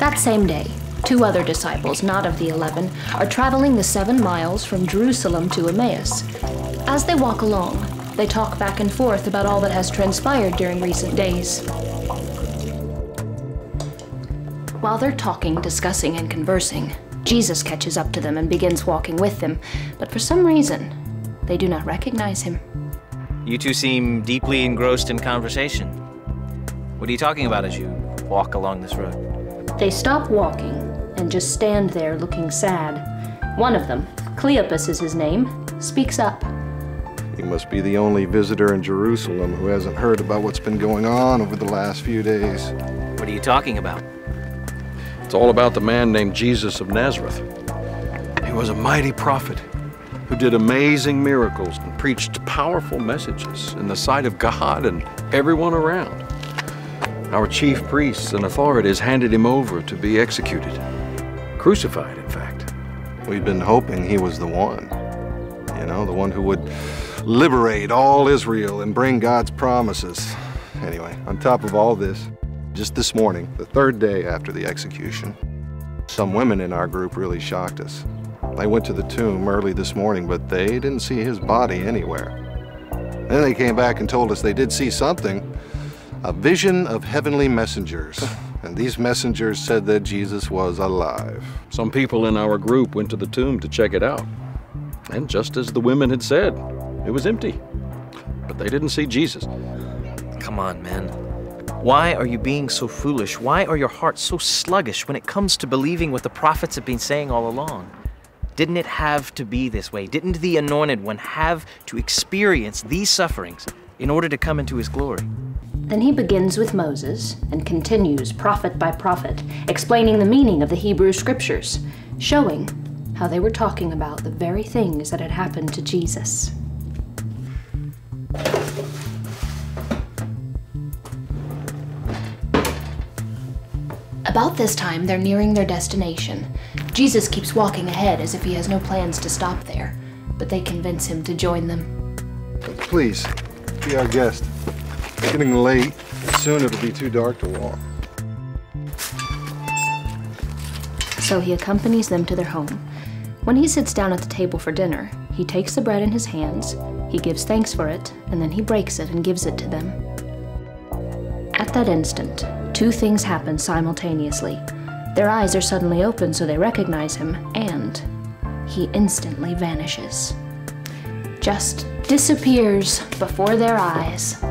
That same day, 2 other disciples, not of the 11, are traveling the 7 miles from Jerusalem to Emmaus. As they walk along, they talk back and forth about all that has transpired during recent days. While they're talking, discussing, and conversing, Jesus catches up to them and begins walking with them, but for some reason, they do not recognize him. You two seem deeply engrossed in conversation. What are you talking about as you walk along this road? They stop walking and just stand there looking sad. One of them, Cleopas is his name, speaks up. He must be the only visitor in Jerusalem who hasn't heard about what's been going on over the last few days. What are you talking about? It's all about the man named Jesus of Nazareth. He was a mighty prophet who did amazing miracles and preached powerful messages in the sight of God and everyone around. Our chief priests and authorities handed him over to be executed. Crucified, in fact. We'd been hoping he was the one. You know, the one who would liberate all Israel and bring God's promises. Anyway, on top of all this, just this morning, the 3rd day after the execution, some women in our group really shocked us. They went to the tomb early this morning, but they didn't see his body anywhere. Then they came back and told us they did see something, a vision of heavenly messengers. And these messengers said that Jesus was alive. Some people in our group went to the tomb to check it out. And just as the women had said, it was empty. But they didn't see Jesus. Come on, man. Why are you being so foolish? Why are your hearts so sluggish when it comes to believing what the prophets have been saying all along? Didn't it have to be this way? Didn't the Anointed One have to experience these sufferings in order to come into his glory? Then he begins with Moses and continues prophet by prophet, explaining the meaning of the Hebrew scriptures, showing how they were talking about the very things that had happened to Jesus. About this time, they're nearing their destination. Jesus keeps walking ahead as if he has no plans to stop there, but they convince him to join them. Please, be our guest. It's getting late. Soon it'll be too dark to walk. So he accompanies them to their home. When he sits down at the table for dinner, he takes the bread in his hands, he gives thanks for it, and then he breaks it and gives it to them. At that instant, 2 things happen simultaneously. Their eyes are suddenly open so they recognize him, and he instantly vanishes. Just disappears before their eyes.